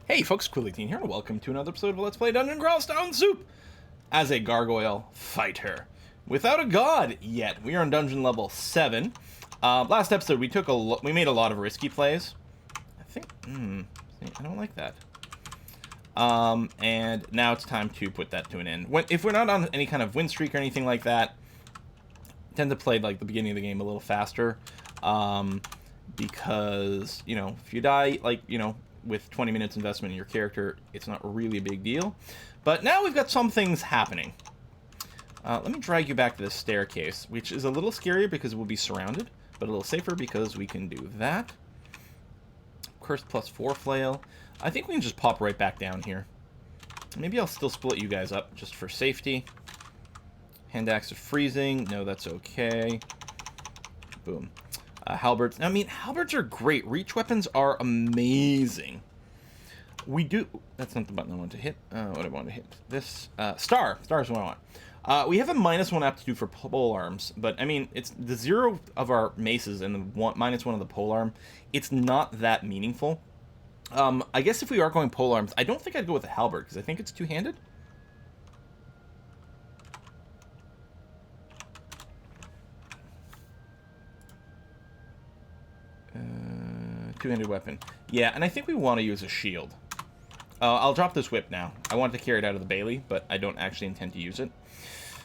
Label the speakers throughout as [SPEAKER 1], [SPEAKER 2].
[SPEAKER 1] Hey folks, Quilly18 here, and welcome to another episode of Let's Play Dungeon Crawl Stone Soup as a Gargoyle fighter. Without a god yet. We are on dungeon level 7. Last episode we made a lot of risky plays. I don't like that. And now it's time to put that to an end. If we're not on any kind of win streak or anything like that, I tend to play like the beginning of the game a little faster. Because, if you die, with 20 minutes investment in your character, it's not really a big deal. But now we've got some things happening. Let me drag you back to this staircase, which is a little scarier because we'll be surrounded, but a little safer because we can do that. Cursed +4 flail. I think we can just pop right back down here. Maybe I'll still split you guys up just for safety. Hand axe of freezing. No, that's okay. Boom. Halberds. I mean, halberds are great. Reach weapons are amazing. We do... That's not the button I want to hit. What I want to hit. This. Star. Star is what I want. We have a -1 aptitude for pole arms, but, I mean, it's the 0 of our maces and the -1 of the pole arm. It's not that meaningful. I guess if we are going pole arms, I don't think I'd go with a halberd, because I think it's two-handed. Two-handed weapon. Yeah, and I think we want to use a shield. I'll drop this whip now. I want to carry it out of the Bailey, but I don't actually intend to use it.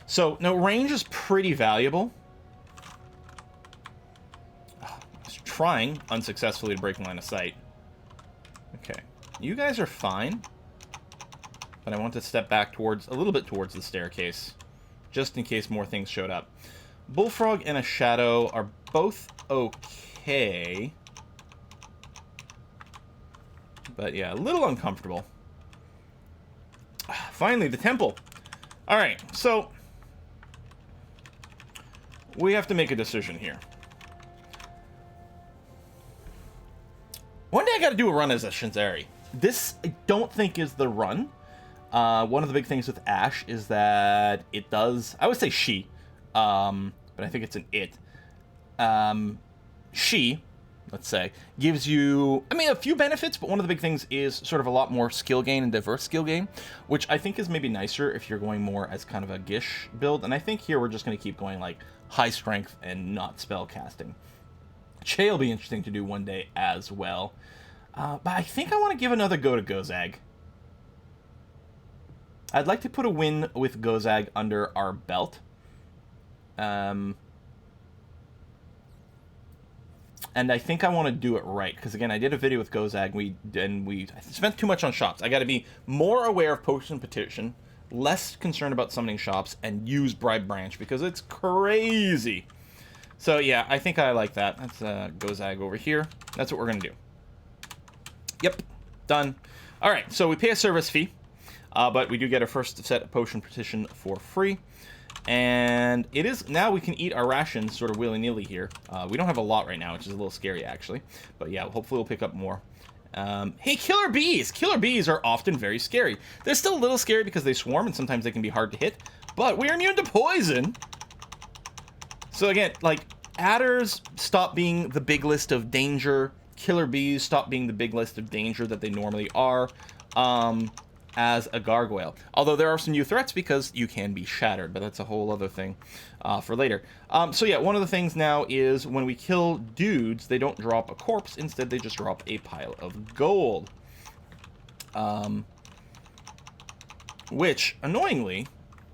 [SPEAKER 1] So, no, range is pretty valuable. I was trying unsuccessfully to break line of sight. Okay. You guys are fine. But I want to step back a little bit towards the staircase. Just in case more things showed up. Bullfrog and a shadow are both okay. But yeah, a little uncomfortable. Finally, the temple. Alright, so we have to make a decision here. One day I gotta do a run as a Shinzari. This, I don't think, is the run. One of the big things with Ash is that it does... I would say she, but I think it's an it. She... let's say, gives you, I mean, a few benefits, but one of the big things is sort of a lot more skill gain and diverse skill gain, which I think is maybe nicer if you're going more as kind of a Gish build, and I think here we're just going to keep going, like, high strength and not spell casting. Che will be interesting to do one day as well, but I think I want to give another go to Gozag. I'd like to put a win with Gozag under our belt. And I think I want to do it right, because again, I did a video with Gozag, we spent too much on shops. I got to be more aware of potion petition, less concerned about summoning shops, and use Bribe Branch, because it's crazy. So yeah, I think I like that. That's Gozag over here. That's what we're going to do. Yep, done. Alright, so we pay a service fee, but we do get our first set of potion petition for free. And it is, now we can eat our rations sort of willy-nilly here. We don't have a lot right now, which is a little scary, actually. But yeah, hopefully we'll pick up more. Hey, killer bees! Killer bees are often very scary. They're still a little scary because they swarm, and sometimes they can be hard to hit. But we're immune to poison! So again, like, adders stop being the big list of danger. Killer bees stop being the big list of danger that they normally are. As a gargoyle. Although there are some new threats because you can be shattered, but that's a whole other thing for later. So yeah, one of the things now is when we kill dudes, they don't drop a corpse. Instead, they just drop a pile of gold. Which, annoyingly,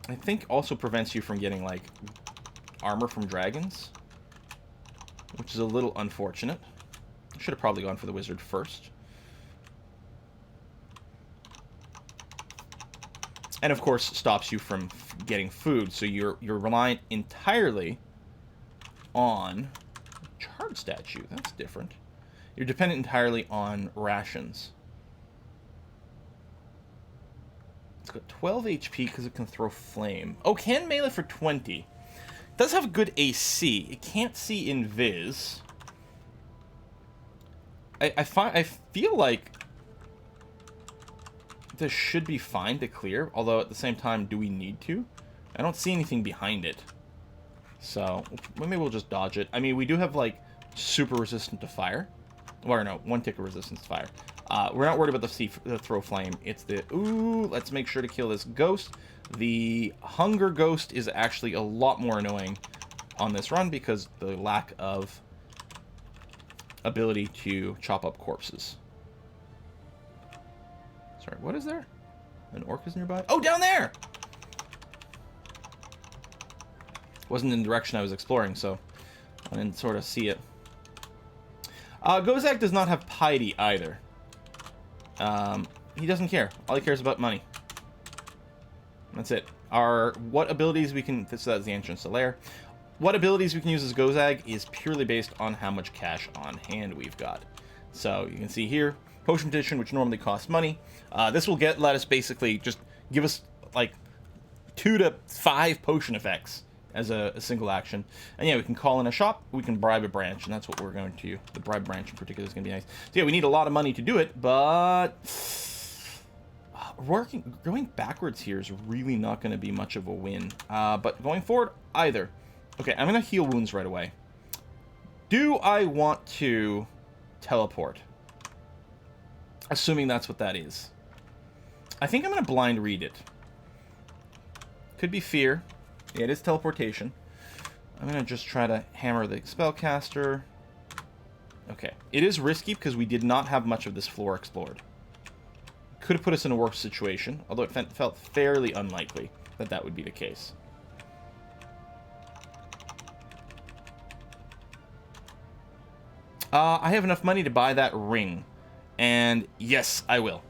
[SPEAKER 1] I think also prevents you from getting, like, armor from dragons. Which is a little unfortunate. I should have probably gone for the wizard first. And of course, stops you from getting food, so you're reliant entirely on charred statue. That's different. You're dependent entirely on rations. It's got 12 HP because it can throw flame. Oh, can melee for 20. It does have good AC. It can't see invis. I feel like this should be fine to clear, although at the same time, do we need to? I don't see anything behind it. So, maybe we'll just dodge it. I mean, we do have, like, super resistant to fire. Or no, 1 tick of resistance to fire. We're not worried about the throw flame. It's the, ooh, let's make sure to kill this ghost. The hunger ghost is actually a lot more annoying on this run because the lack of ability to chop up corpses. Sorry, what is there? An orc is nearby? Oh, down there! Wasn't in the direction I was exploring, so I didn't sort of see it. Gozag does not have piety either. He doesn't care. All he cares about money. That's it. What abilities we can... So that's the entrance to lair. What abilities we can use as Gozag is purely based on how much cash on hand we've got. So you can see here, Potion Petition, which normally costs money. This will let us basically just give us like 2 to 5 potion effects as a single action. And yeah, we can call in a shop, we can bribe a branch, and that's what we're going to... The bribe branch in particular is going to be nice. So yeah, we need a lot of money to do it, but... Going backwards here is really not going to be much of a win. But going forward, either. Okay, I'm going to heal wounds right away. Do I want to teleport? Assuming that's what that is. I think I'm going to blind read it. Could be fear. Yeah, it is teleportation. I'm going to just try to hammer the spellcaster. Okay. It is risky because we did not have much of this floor explored. Could have put us in a worse situation, although it felt fairly unlikely that that would be the case. I have enough money to buy that ring. And yes, I will.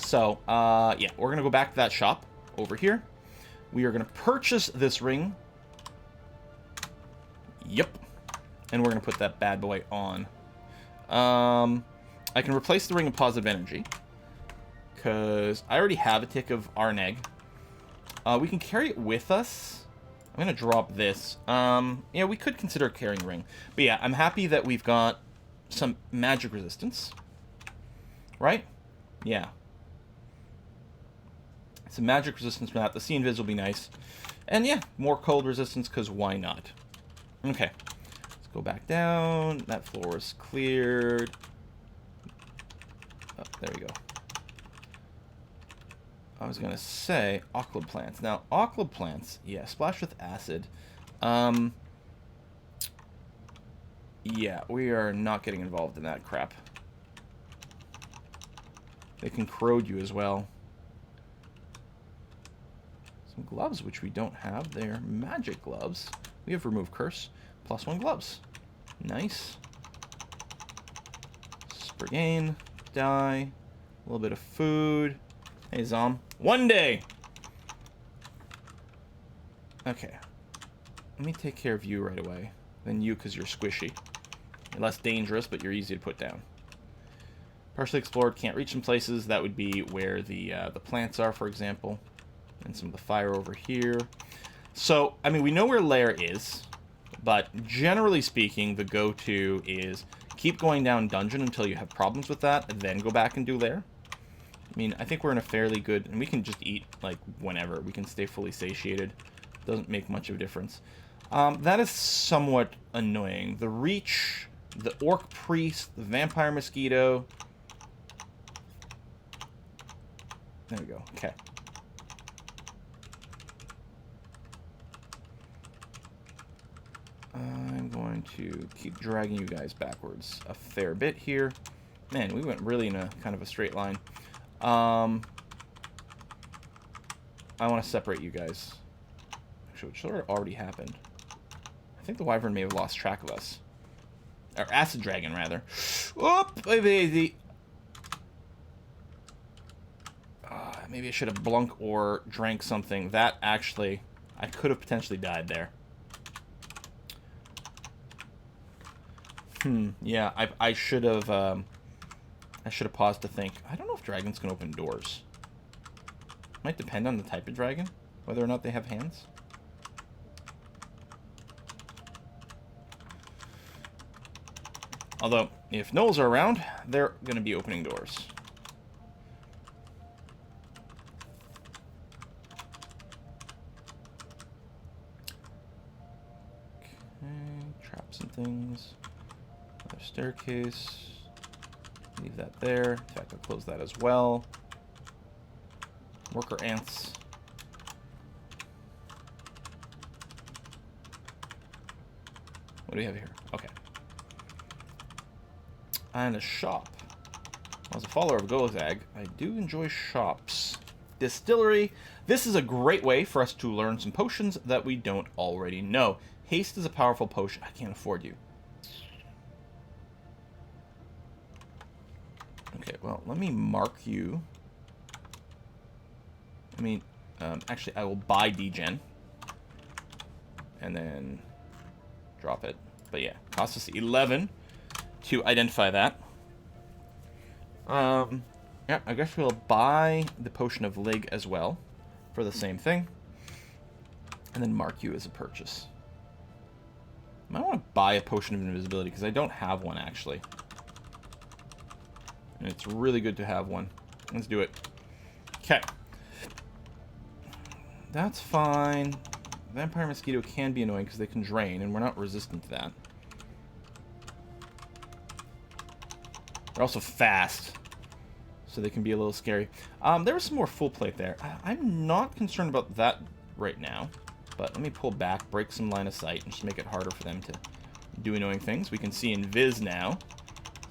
[SPEAKER 1] So, yeah, we're going to go back to that shop over here. We are going to purchase this ring. Yep. And we're going to put that bad boy on. I can replace the ring of positive energy, because I already have a tick of Arneg. We can carry it with us. I'm going to drop this. Yeah, we could consider carrying the ring. But yeah, I'm happy that we've got some magic resistance. Right? Yeah. Some magic resistance from that. The sea invis will be nice. And yeah, more cold resistance, because why not? Okay. Let's go back down. That floor is cleared. Oh, there we go. I was going to say Aqua Plants. Now, Aqua Plants, yeah, splash with acid. Yeah, we are not getting involved in that crap. They can corrode you as well. Some gloves, which we don't have. They're magic gloves. We have remove curse. +1 gloves. Nice. Sprigane. Die. A little bit of food. Hey, Zom. One day! Okay. Let me take care of you right away. Then you, because you're squishy. You're less dangerous, but you're easy to put down. Partially explored. Can't reach some places. That would be where the plants are, for example. And some of the fire over here. So, I mean, we know where lair is. But generally speaking, the go-to is keep going down dungeon until you have problems with that, and then go back and do lair. I mean, I think we're in a fairly good... And we can just eat, like, whenever. We can stay fully satiated. Doesn't make much of a difference. That is somewhat annoying. The Reach, the Orc Priest, the Vampire Mosquito. There we go. Okay. I'm going to keep dragging you guys backwards a fair bit here. Man, we went really in a kind of a straight line. I want to separate you guys. Actually, which sort of already happened. I think the Wyvern may have lost track of us. Or Acid Dragon, rather. Oop! Maybe I should have blunk or drank something. That actually... I could have potentially died there. Yeah, I should have paused to think. I don't know if dragons can open doors. Might depend on the type of dragon, whether or not they have hands. Although, if gnolls are around, they're going to be opening doors. Okay, traps and things. Another staircase. Leave that there. In fact, I'll close that as well. Worker ants. What do we have here? Okay. And a shop. As a follower of Gozag, I do enjoy shops. Distillery. This is a great way for us to learn some potions that we don't already know. Haste is a powerful potion. I can't afford you. Okay, well, let me mark you. I mean, actually, I will buy degen. And then drop it. But yeah, costs us 11 to identify that. Yeah, I guess we'll buy the Potion of Lig as well for the same thing. And then mark you as a purchase. I might want to buy a Potion of Invisibility because I don't have one actually. And it's really good to have one. Let's do it. Okay. That's fine. Vampire Mosquito can be annoying because they can drain, and we're not resistant to that. They're also fast, so they can be a little scary. There was some more full plate there. I'm not concerned about that right now, but let me pull back, break some line of sight, and just make it harder for them to do annoying things. We can see Invis now,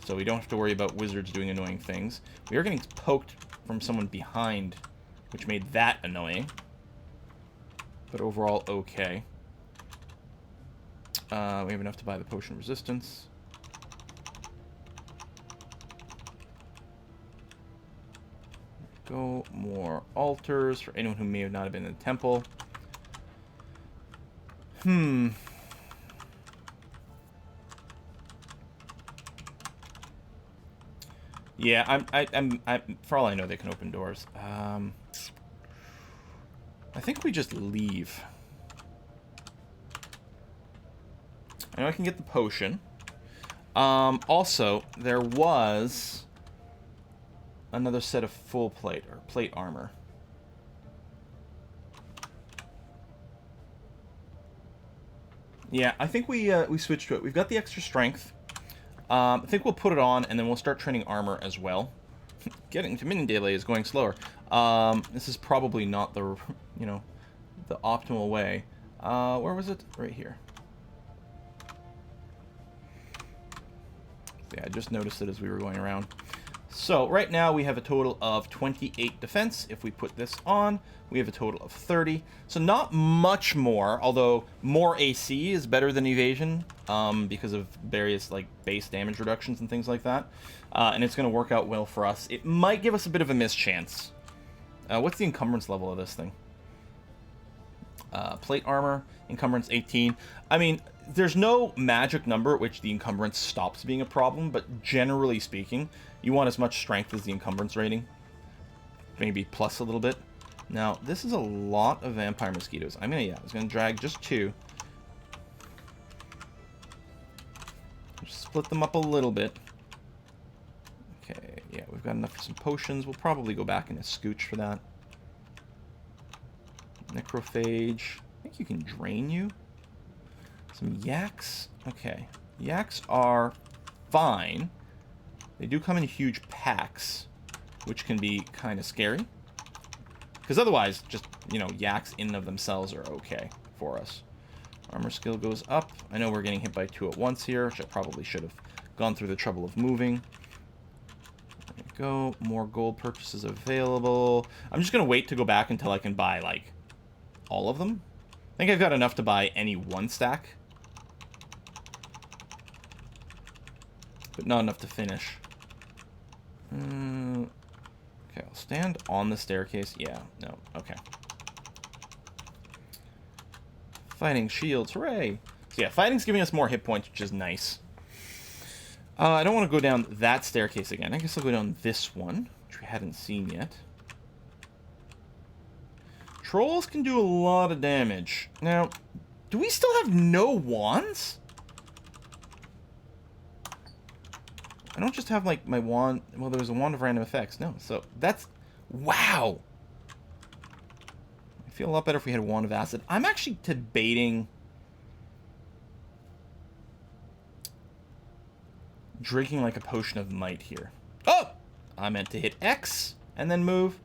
[SPEAKER 1] so we don't have to worry about wizards doing annoying things. We are getting poked from someone behind, which made that annoying. But overall, okay. We have enough to buy the Potion of Resistance. Go more altars for anyone who may have not been in the temple. Yeah, I'm for all I know, they can open doors. I think we just leave. I know I can get the potion. Also, there was another set of full plate, or plate armor. Yeah, I think we switched to it. We've got the extra strength. I think we'll put it on, and then we'll start training armor as well. Getting to mini daily is going slower. This is probably not the, you know, the optimal way. Where was it? Right here. Yeah, I just noticed it as we were going around. So right now we have a total of 28 defense. If we put this on, we have a total of 30. So not much more, although more AC is better than evasion because of various like base damage reductions and things like that. And it's going to work out well for us. It might give us a bit of a mischance. What's the encumbrance level of this thing? Plate armor, encumbrance 18. I mean, there's no magic number at which the encumbrance stops being a problem, but generally speaking, you want as much strength as the encumbrance rating. Maybe plus a little bit. Now, this is a lot of vampire mosquitoes. I was gonna drag just 2. Just split them up a little bit. Okay, yeah, we've got enough for some potions. We'll probably go back in a scooch for that. Necrophage. I think you can drain you. Some yaks. Okay. Yaks are fine. They do come in huge packs, which can be kind of scary. Because otherwise, just, you know, yaks in and of themselves are okay for us. Armor skill goes up. I know we're getting hit by 2 at once here, which I probably should have gone through the trouble of moving. There we go. More gold purchases available. I'm just going to wait to go back until I can buy, like, all of them. I think I've got enough to buy any 1 stack. But not enough to finish. Okay, I'll stand on the staircase. Yeah, no, okay. Fighting shields, hooray! So yeah, fighting's giving us more hit points, which is nice. I don't want to go down that staircase again. I guess I'll go down this one, which we hadn't seen yet. Trolls can do a lot of damage. Now, do we still have no wands? I don't just have, like, my wand... Well, there was a wand of random effects. No, so that's... Wow! I feel a lot better if we had a wand of acid. I'm actually debating... drinking, like, a potion of might here. Oh! I meant to hit X and then move.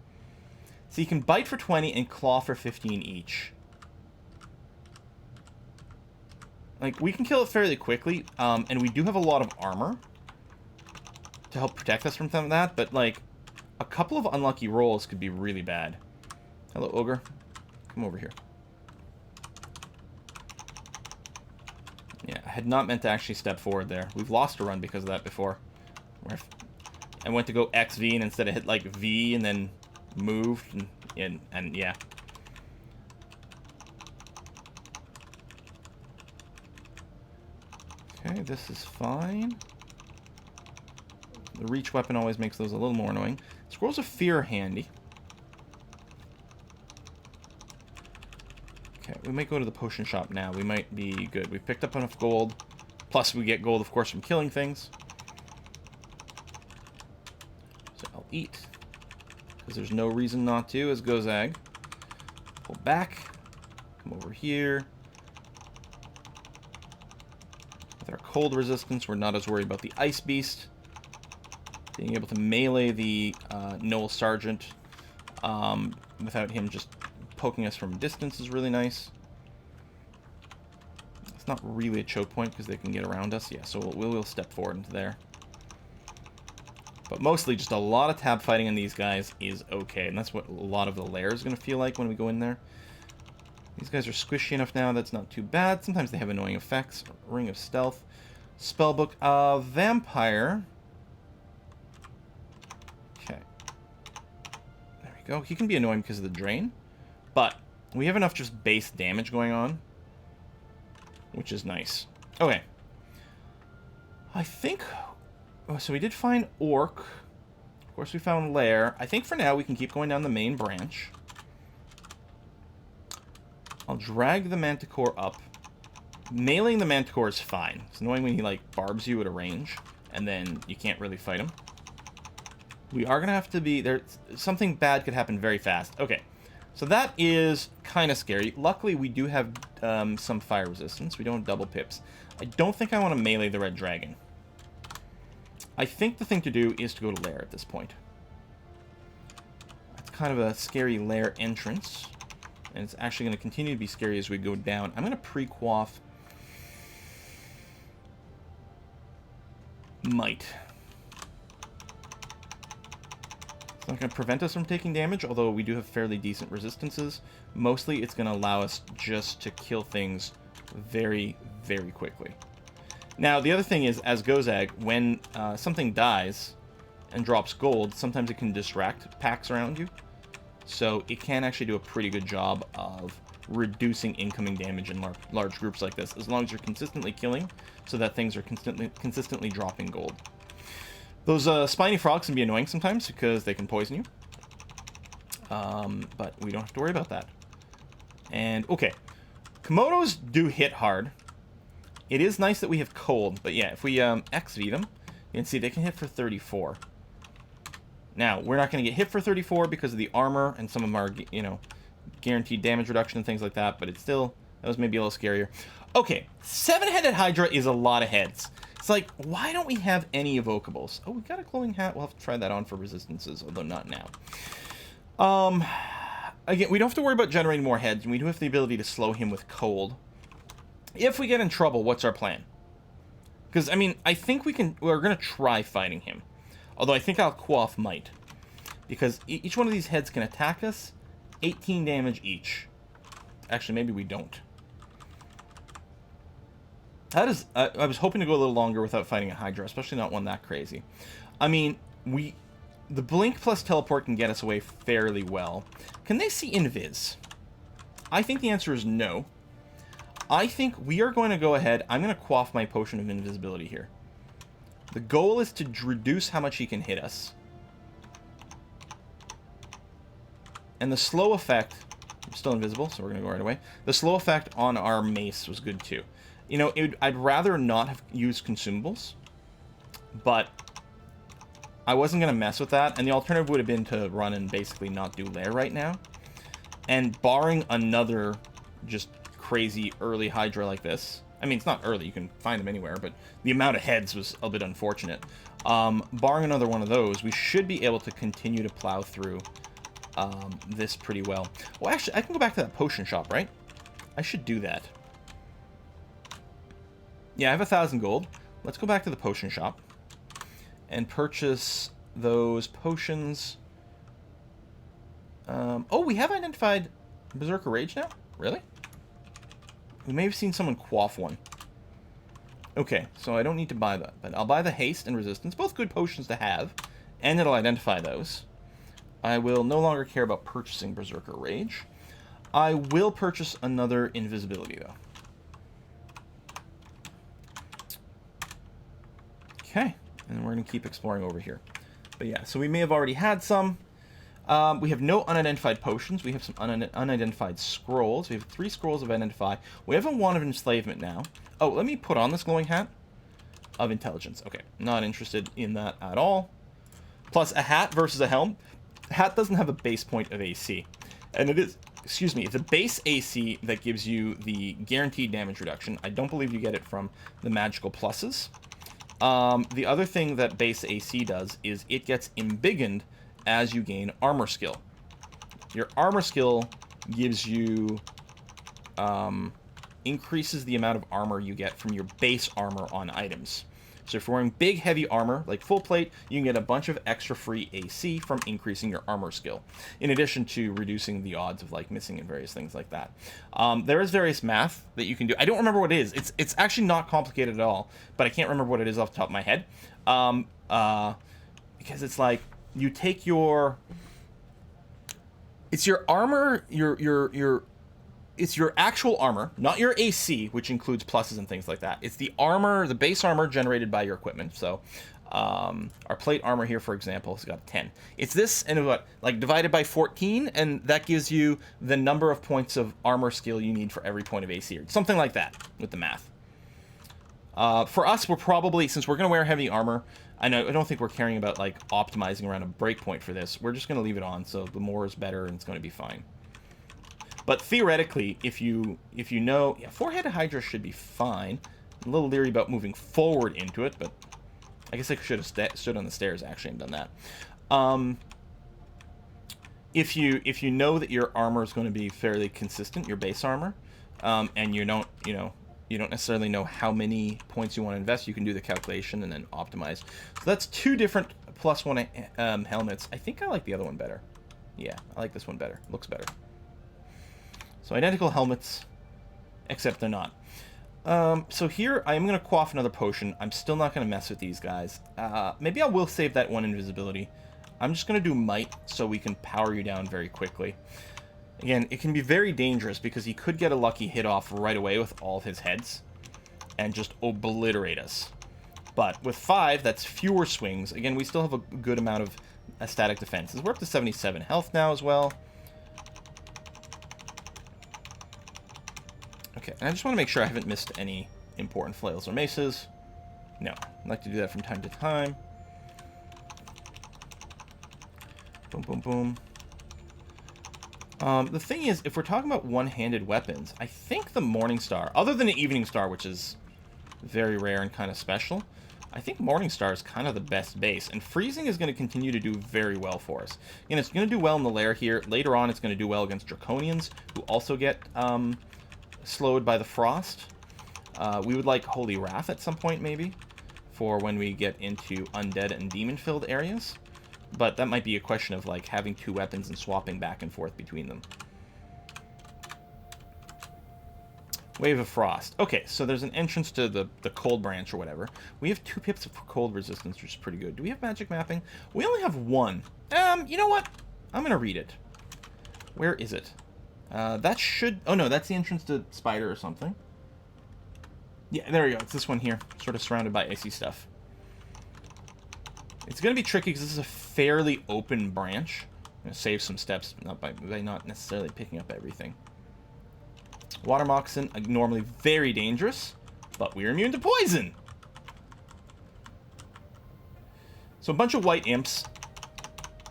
[SPEAKER 1] So you can bite for 20 and claw for 15 each. Like, we can kill it fairly quickly, and we do have a lot of armor to help protect us from some of that, but, like, a couple of unlucky rolls could be really bad. Hello, Ogre. Come over here. Yeah, I had not meant to actually step forward there. We've lost a run because of that before. Where I went to go XV and instead of hit, like, V and then moved, and yeah. Okay, this is fine. The reach weapon always makes those a little more annoying. Scrolls of Fear are handy. Okay, we might go to the potion shop now. We might be good. We've picked up enough gold. Plus, we get gold, of course, from killing things. So I'll eat. Because there's no reason not to, as Gozag. Pull back. Come over here. With our cold resistance, we're not as worried about the Ice Beast. Being able to melee the Noel Sergeant without him just poking us from a distance is really nice. It's not really a choke point because they can get around us. Yeah, so we'll step forward into there. But mostly just a lot of tab fighting on these guys is okay. And that's what a lot of the lair is going to feel like when we go in there. These guys are squishy enough now. That's not too bad. Sometimes they have annoying effects. Ring of Stealth. Spellbook. Vampire. Okay. There we go. He can be annoying because of the drain. But we have enough just base damage going on. Which is nice. Okay. I think... Oh, so we did find Orc. Of course, we found Lair. I think for now we can keep going down the main branch. I'll drag the Manticore up. Mailing the Manticore is fine. It's annoying when he, like, barbs you at a range, and then you can't really fight him. We are going to have to be... something bad could happen very fast. Okay. So that is kind of scary. Luckily, we do have some fire resistance. We don't have double pips. I don't think I want to melee the Red Dragon. I think the thing to do is to go to Lair at this point. It's kind of a scary Lair entrance. And it's actually going to continue to be scary as we go down. I'm going to pre-quaff Might. It's not going to prevent us from taking damage, although we do have fairly decent resistances. Mostly it's going to allow us just to kill things very, very quickly. Now, the other thing is, as Gozag, when something dies and drops gold, sometimes it can distract packs around you. So it can actually do a pretty good job of reducing incoming damage in large groups like this, as long as you're consistently killing, so that things are consistently dropping gold. Those spiny frogs can be annoying sometimes, because they can poison you. But we don't have to worry about that. And, okay. Komodos do hit hard. It is nice that we have cold, but yeah, if we XV them, you can see they can hit for 34. Now, we're not going to get hit for 34 because of the armor and some of our, you know, guaranteed damage reduction and things like that, but it's still, that was maybe a little scarier. Okay, 7-headed Hydra is a lot of heads. It's like, why don't we have any evocables? Oh, we got a glowing hat. We'll have to try that on for resistances, although not now. Again, we don't have to worry about generating more heads, and we do have the ability to slow him with cold. If we get in trouble, what's our plan? Because, I mean, I think we're going to try fighting him. Although I think I'll quaff Might. Because each one of these heads can attack us. 18 damage each. Actually, maybe we don't. That is... I was hoping to go a little longer without fighting a Hydra. Especially not one that crazy. I mean, the Blink plus Teleport can get us away fairly well. Can they see Invis? I think the answer is no. I think we are going to go ahead. I'm going to quaff my Potion of Invisibility here. The goal is to reduce how much he can hit us. And the slow effect... I'm still invisible, so we're going to go right away. The slow effect on our mace was good too. You know, I'd rather not have used consumables. But I wasn't going to mess with that. And the alternative would have been to run and basically not do Lair right now. And barring another just crazy early Hydra like this... I mean, it's not early, you can find them anywhere, but the amount of heads was a bit unfortunate. Barring another one of those, we should be able to continue to plow through this pretty well. Well, actually, I can go back to that potion shop, right? I should do that. Yeah, I have 1,000 gold. Let's go back to the potion shop and purchase those potions. Oh, we have identified Berserker Rage now? Really? We may have seen someone quaff one. Okay, so I don't need to buy that, but I'll buy the Haste and Resistance, both good potions to have, and it'll identify those. I will no longer care about purchasing Berserker Rage. I will purchase another Invisibility, though. Okay, and we're going to keep exploring over here. But yeah, so we may have already had some. We have no unidentified potions. We have some unidentified scrolls. We have 3 scrolls of Identify. We have a Wand of Enslavement now. Oh, let me put on this glowing hat of Intelligence. Okay, not interested in that at all. Plus, a hat versus a helm. The hat doesn't have a base point of AC. And it is, excuse me, the base AC that gives you the guaranteed damage reduction. I don't believe you get it from the magical pluses. The other thing that base AC does is it gets embiggened as you gain armor skill. Your armor skill gives you, increases the amount of armor you get from your base armor on items. So if you're wearing big, heavy armor, like full plate, you can get a bunch of extra free AC from increasing your armor skill, in addition to reducing the odds of, like, missing and various things like that. There is various math that you can do. I don't remember what it is. It's actually not complicated at all, but I can't remember what it is off the top of my head. Because it's like, you take your... It's your armor, it's your actual armor, not your AC, which includes pluses and things like that. It's the armor, the base armor generated by your equipment. So, our plate armor here, for example, has got 10. It's this, and what, like, divided by 14, and that gives you the number of points of armor skill you need for every point of AC, or something like that with the math. For us, we're probably, since we're going to wear heavy armor, I don't think we're caring about, like, optimizing around a breakpoint for this. We're just going to leave it on, so the more is better, and it's going to be fine. But theoretically, if you know... Yeah, 4-headed Hydra should be fine. I'm a little leery about moving forward into it, but I guess I should have stood on the stairs, actually, and done that. If you know that your armor is going to be fairly consistent, your base armor, and you don't necessarily know how many points you want to invest, you can do the calculation and then optimize. So that's 2 different +1 helmets. I think I like the other one better. Yeah, I like this one better. Looks better. So identical helmets, except they're not. So here, I am going to quaff another potion. I'm still not going to mess with these guys. Maybe I will save that 1 invisibility. I'm just going to do Might so we can power you down very quickly. Again, it can be very dangerous because he could get a lucky hit off right away with all of his heads and just obliterate us. But with 5, that's fewer swings. Again, we still have a good amount of static defenses. We're up to 77 health now as well. Okay, and I just want to make sure I haven't missed any important flails or maces. No, I like to do that from time to time. Boom, boom, boom. The thing is, if we're talking about one-handed weapons, I think the Morning Star, other than the Evening Star, which is very rare and kind of special, I think Morning Star is kind of the best base, and Freezing is going to continue to do very well for us. Again, it's going to do well in the lair here. Later on, it's going to do well against Draconians, who also get slowed by the frost. We would like Holy Wrath at some point, maybe, for when we get into undead and demon-filled areas. But that might be a question of, like, having 2 weapons and swapping back and forth between them. Wave of Frost. Okay, so there's an entrance to the cold branch or whatever. We have 2 pips of cold resistance, which is pretty good. Do we have magic mapping? We only have 1. You know what? I'm going to read it. Where is it? That should... Oh, no, that's the entrance to Spider or something. Yeah, there we go. It's this one here. Sort of surrounded by icy stuff. It's going to be tricky because this is a fairly open branch. I'm going to save some steps by not necessarily picking up everything. Water Moccasin, normally very dangerous, but we're immune to poison. So a bunch of white imps.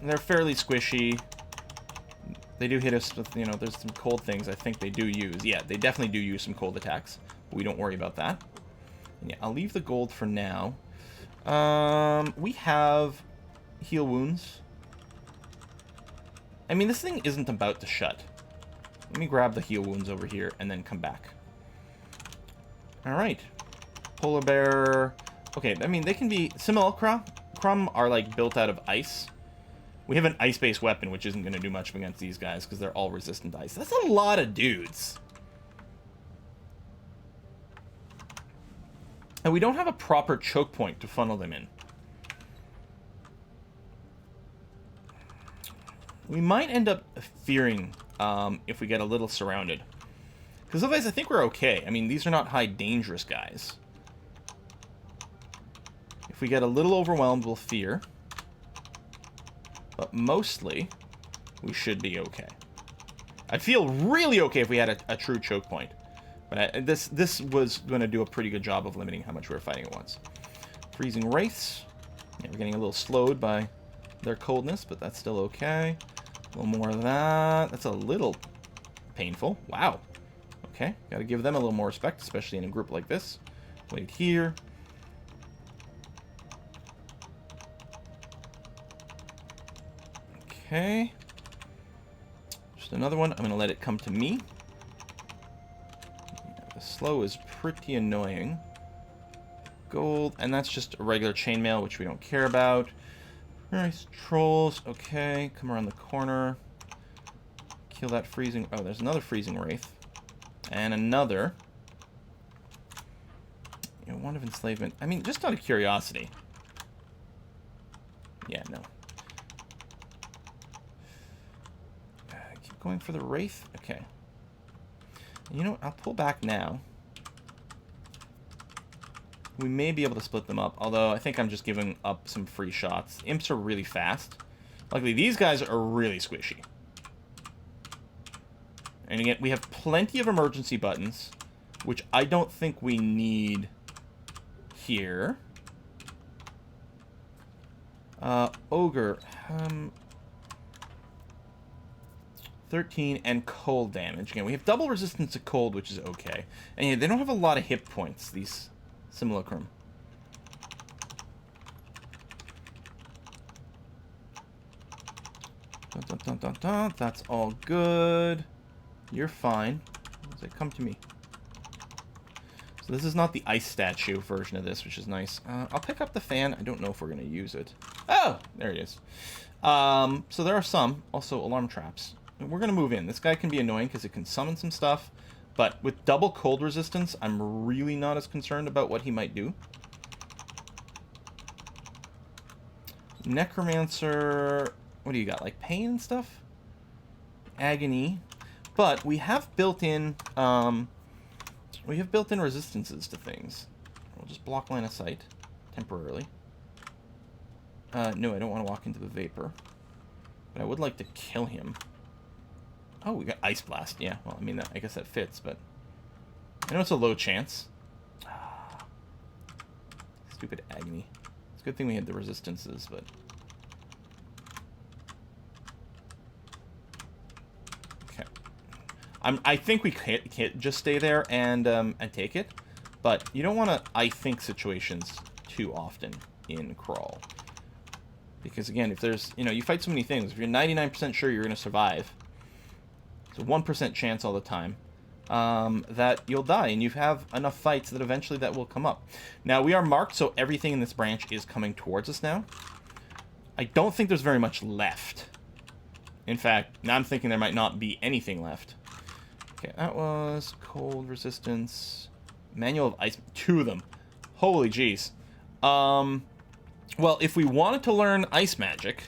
[SPEAKER 1] They're fairly squishy. They do hit us with, there's some cold things I think they do use. Yeah, they definitely do use some cold attacks, but we don't worry about that. And yeah, I'll leave the gold for now. We have heal wounds. I mean, this thing isn't about to shut. Let me grab the heal wounds over here and then come back. Alright. Polar bear. Okay, I mean, they can be... Simulacra are, like, built out of ice. We have an ice-based weapon, which isn't going to do much against these guys, because they're all resistant to ice. That's a lot of dudes. And we don't have a proper choke point to funnel them in. We might end up fearing if we get a little surrounded. Because otherwise, I think we're okay. I mean, these are not high dangerous guys. If we get a little overwhelmed, we'll fear. But mostly, we should be okay. I'd feel really okay if we had a true choke point. But this was going to do a pretty good job of limiting how much we were fighting at once. Freezing Wraiths. Yeah, we're getting a little slowed by their coldness, but that's still okay. A little more of that. That's a little painful. Wow. Okay, got to give them a little more respect, especially in a group like this. Wait here. Okay. Just another one. I'm going to let it come to me. The slow is pretty annoying. Gold. And that's just a regular chainmail, which we don't care about. Nice trolls. Okay. Come around the corner. Kill that freezing... Oh, there's another freezing wraith. And another. You know, one of enslavement. I mean, just out of curiosity. Yeah, no. Keep going for the wraith. Okay. You know what? I'll pull back now. We may be able to split them up, although I think I'm just giving up some free shots. Imps are really fast. Luckily, these guys are really squishy. And again, we have plenty of emergency buttons, which I don't think we need here. Ogre. 13 and cold damage. Again, we have double resistance to cold, which is okay. And yeah, they don't have a lot of hit points, these Simulacrum. Dun, dun, dun, dun, dun. That's all good. You're fine. Come to me. So this is not the ice statue version of this, which is nice. I'll pick up the fan. I don't know if we're going to use it. Oh! There it is. So there are some. Also, alarm traps. We're going to move in. This guy can be annoying because it can summon some stuff. But with double cold resistance, I'm really not as concerned about what he might do. Necromancer... What do you got? Like pain and stuff? Agony. But we have built-in... resistances to things. We'll just block line of sight. Temporarily. No, I don't want to walk into the vapor. But I would like to kill him. Oh, we got Ice Blast. Yeah, well, I mean, I guess that fits, but... I know it's a low chance. Stupid Agony. It's a good thing we had the resistances, but... Okay. I think we can't just stay there and take it, but you don't want to I think situations too often in Crawl. Because, again, if there's... You know, you fight so many things. If you're 99% sure you're going to survive... It's a 1% chance all the time that you'll die, and you have enough fights that eventually that will come up. Now, we are marked, so everything in this branch is coming towards us now. I don't think there's very much left. In fact, now I'm thinking there might not be anything left. Okay, that was cold resistance. Manual of ice. 2 of them. Holy jeez. Well, if we wanted to learn ice magic...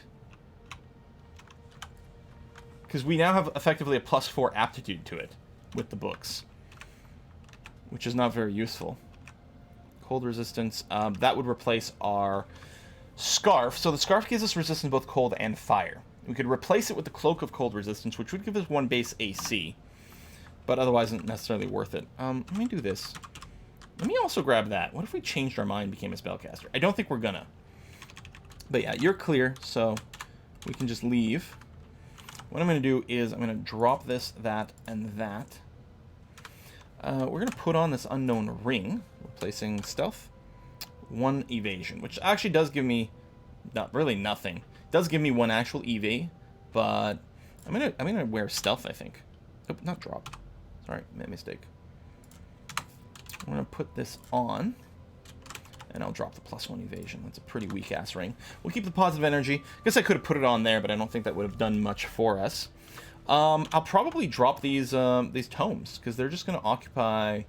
[SPEAKER 1] Because we now have effectively a +4 aptitude to it with the books. Which is not very useful. Cold resistance. That would replace our scarf. So the scarf gives us resistance to both cold and fire. We could replace it with the cloak of cold resistance, which would give us 1 base AC. But otherwise isn't necessarily worth it. Let me do this. Let me also grab that. What if we changed our mind and became a spellcaster? I don't think we're gonna. But yeah, you're clear, so we can just leave. What I'm going to do is I'm going to drop this, that, and that. We're going to put on this unknown ring, replacing stealth 1 evasion, which actually does give me not really nothing. It does give me 1 actual EV, but I'm gonna wear stealth, I think. Oh, not drop. Sorry, made a mistake. I'm gonna put this on, and I'll drop the +1 evasion. That's a pretty weak ass ring. We'll keep the positive energy. Guess I could have put it on there, but I don't think that would have done much for us. I'll probably drop these tomes because they're just gonna occupy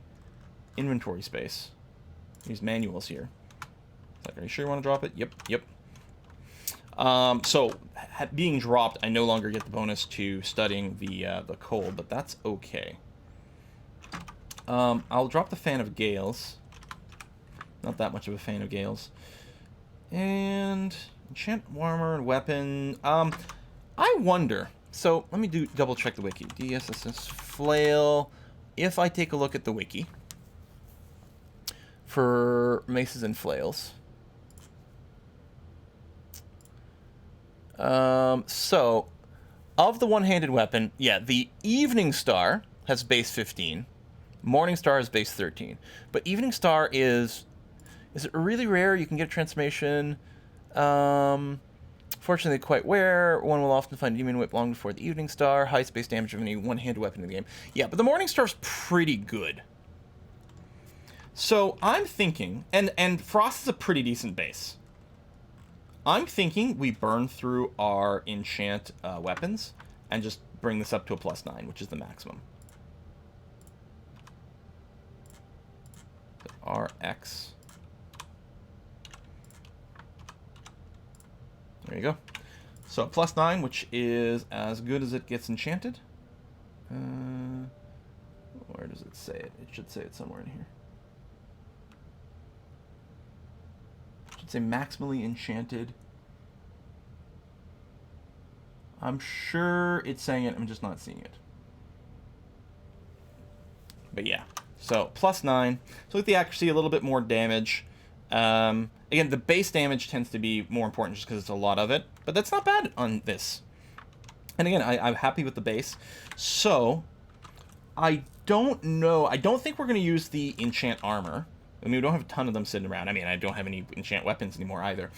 [SPEAKER 1] inventory space. These manuals here. Like, are you sure you want to drop it? Yep. So being dropped, I no longer get the bonus to studying the cold, but that's okay. I'll drop the Fan of Gales. Not that much of a fan of Gales. And enchant armor and weapon. I wonder. So let me double check the wiki. DSSS flail. If I take a look at the wiki for maces and flails. So of the one-handed weapon, yeah, the Evening Star has base 15. Morning Star is base 13. But Evening Star is it really rare? You can get a transformation. Fortunately, quite rare. One will often find Demon Whip long before the Evening Star. Highest base damage of any one-handed weapon in the game. Yeah, but the Morning Star's pretty good. So I'm thinking, and Frost is a pretty decent base. I'm thinking we burn through our enchant weapons and just bring this up to a +9, which is the maximum. RX. There you go. So +9, which is as good as it gets enchanted. Where does it say it? It should say it somewhere in here. It should say maximally enchanted. I'm sure it's saying it. I'm just not seeing it. But yeah. So +9. So with the accuracy, a little bit more damage. Again, the base damage tends to be more important just because it's a lot of it. But that's not bad on this. And again, I'm happy with the base. So, I don't know. I don't think we're going to use the enchant armor. I mean, we don't have a ton of them sitting around. I mean, I don't have any enchant weapons anymore either.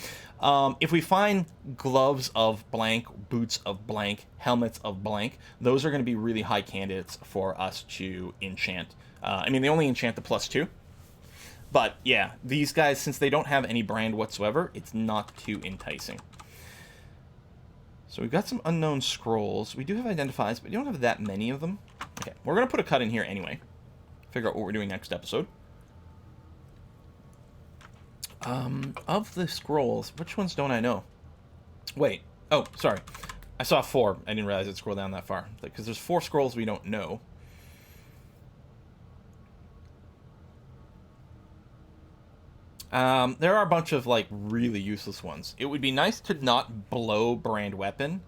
[SPEAKER 1] If we find gloves of blank, boots of blank, helmets of blank, those are going to be really high candidates for us to enchant. I mean, they only enchant the +2. But, yeah, these guys, since they don't have any brand whatsoever, it's not too enticing. So we've got some unknown scrolls. We do have identifies, but we don't have that many of them. Okay, we're going to put a cut in here anyway. Figure out what we're doing next episode. Of the scrolls, which ones don't I know? Wait. Oh, sorry. I saw 4. I didn't realize I'd scroll down that far. Because there's 4 scrolls we don't know. There are a bunch of, like, really useless ones. It would be nice to not blow brand weapon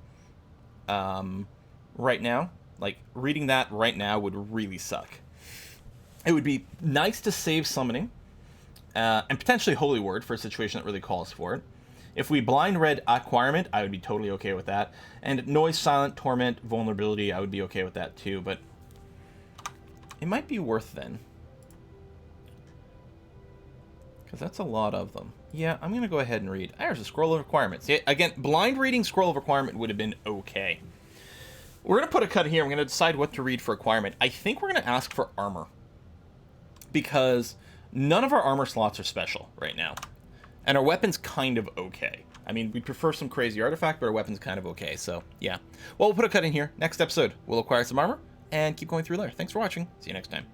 [SPEAKER 1] right now. Like, reading that right now would really suck. It would be nice to save summoning. And potentially Holy Word for a situation that really calls for it. If we blind read Acquirement, I would be totally okay with that. And Noise, Silent, Torment, Vulnerability, I would be okay with that too. But it might be worth then. Because that's a lot of them. Yeah, I'm going to go ahead and read. There's a Scroll of Requirements. Yeah, again, blind reading Scroll of Requirement would have been okay. We're going to put a cut here. We're going to decide what to read for Requirement. I think we're going to ask for Armor. Because none of our armor slots are special right now. And our weapon's kind of okay. I mean, we'd prefer some crazy artifact, but our weapon's kind of okay. So, yeah. Well, we'll put a cut in here. Next episode, we'll acquire some armor and keep going through there. Thanks for watching. See you next time.